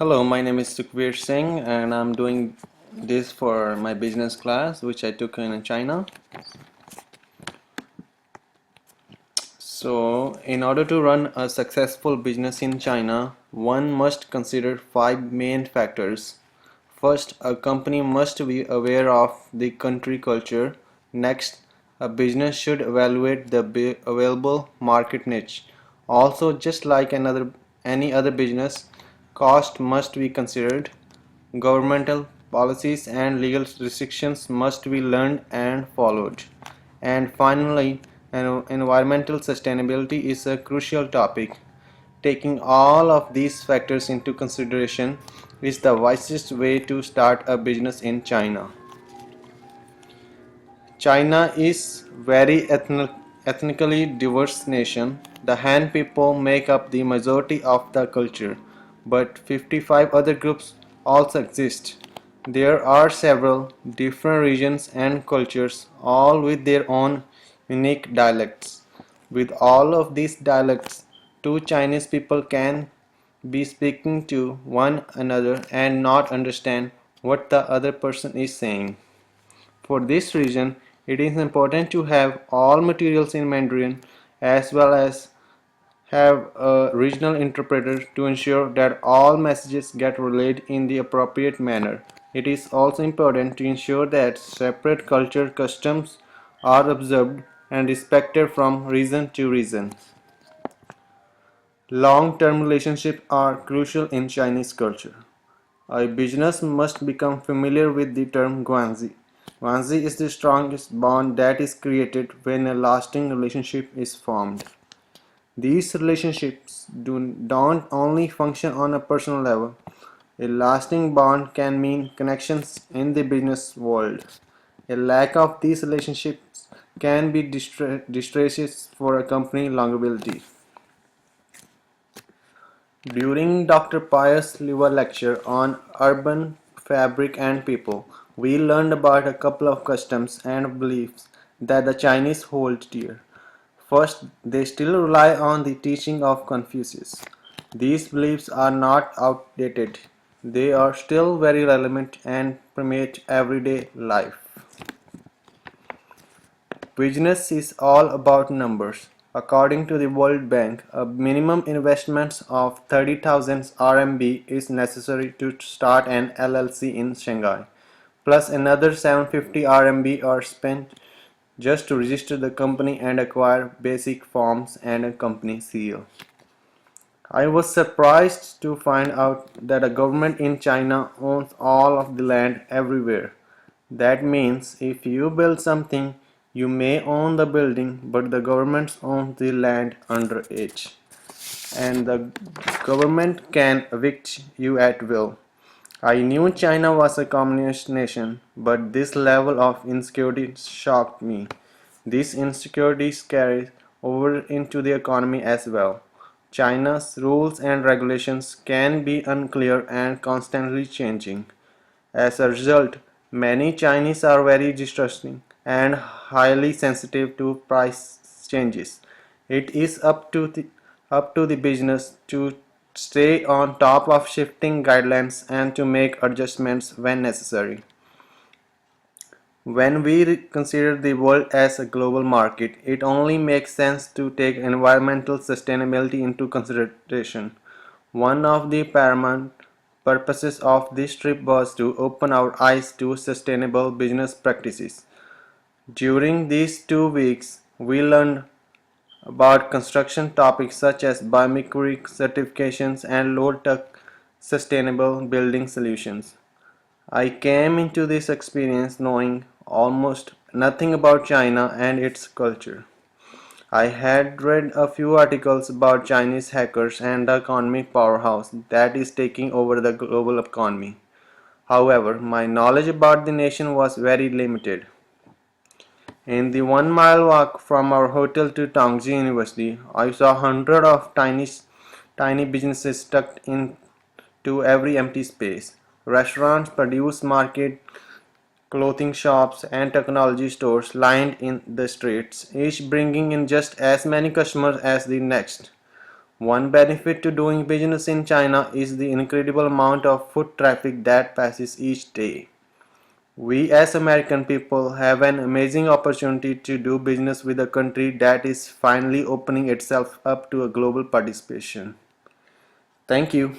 Hello, my name is Sukhbir Singh and I'm doing this for my business class which I took in China. So, in order to run a successful business in China, one must consider five main factors. First, a company must be aware of the country culture. Next, a business should evaluate the available market niche. Also, just like any other business, cost must be considered. Governmental policies and legal restrictions must be learned and followed. And finally, environmental sustainability is a crucial topic. Taking all of these factors into consideration is the wisest way to start a business in China. China is very ethnically diverse nation. The Han people make up the majority of the culture, but 55 other groups also exist. There are several different regions and cultures, all with their own unique dialects. With all of these dialects, two Chinese people can be speaking to one another and not understand what the other person is saying. For this reason, it is important to have all materials in Mandarin as well as have a regional interpreter to ensure that all messages get relayed in the appropriate manner. It is also important to ensure that separate culture customs are observed and respected from region to region. Long-term relationships are crucial in Chinese culture. A business must become familiar with the term guanxi. Guanxi is the strongest bond that is created when a lasting relationship is formed. These relationships don't only function on a personal level. A lasting bond can mean connections in the business world. A lack of these relationships can be disastrous for a company longevity. During Doctor Pius Liver lecture on urban fabric and people, we learned about a couple of customs and beliefs that the Chinese hold dear. First, they still rely on the teaching of Confucius. These beliefs are not outdated. They are still very relevant and permeate everyday life. Business is all about numbers. According to the World Bank, a minimum investment of 30,000 RMB is necessary to start an LLC in Shanghai. Plus another 750 RMB are spent just to register the company and acquire basic forms and a company seal. I was surprised to find out that a government in China owns all of the land everywhere. That means if you build something, you may own the building, but the government owns the land under it. And the government can evict you at will. I knew China was a communist nation, but this level of insecurity shocked me. These insecurities carry over into the economy as well. China's rules and regulations can be unclear and constantly changing. As a result, many Chinese are very distrusting and highly sensitive to price changes. It is up to the business to stay on top of shifting guidelines and to make adjustments when necessary. When we consider the world as a global market, it only makes sense to take environmental sustainability into consideration. One of the paramount purposes of this trip was to open our eyes to sustainable business practices. During these 2 weeks, we learned about construction topics such as biometric certifications and low-tech sustainable building solutions. I came into this experience knowing almost nothing about China and its culture. I had read a few articles about Chinese hackers and the economic powerhouse that is taking over the global economy. However, my knowledge about the nation was very limited. In the 1 mile walk from our hotel to Tongji University, I saw hundreds of tiny businesses tucked into every empty space. Restaurants, produce market, clothing shops, and technology stores lined in the streets, each bringing in just as many customers as the next. One benefit to doing business in China is the incredible amount of foot traffic that passes each day. We as American people have an amazing opportunity to do business with a country that is finally opening itself up to a global participation. Thank you.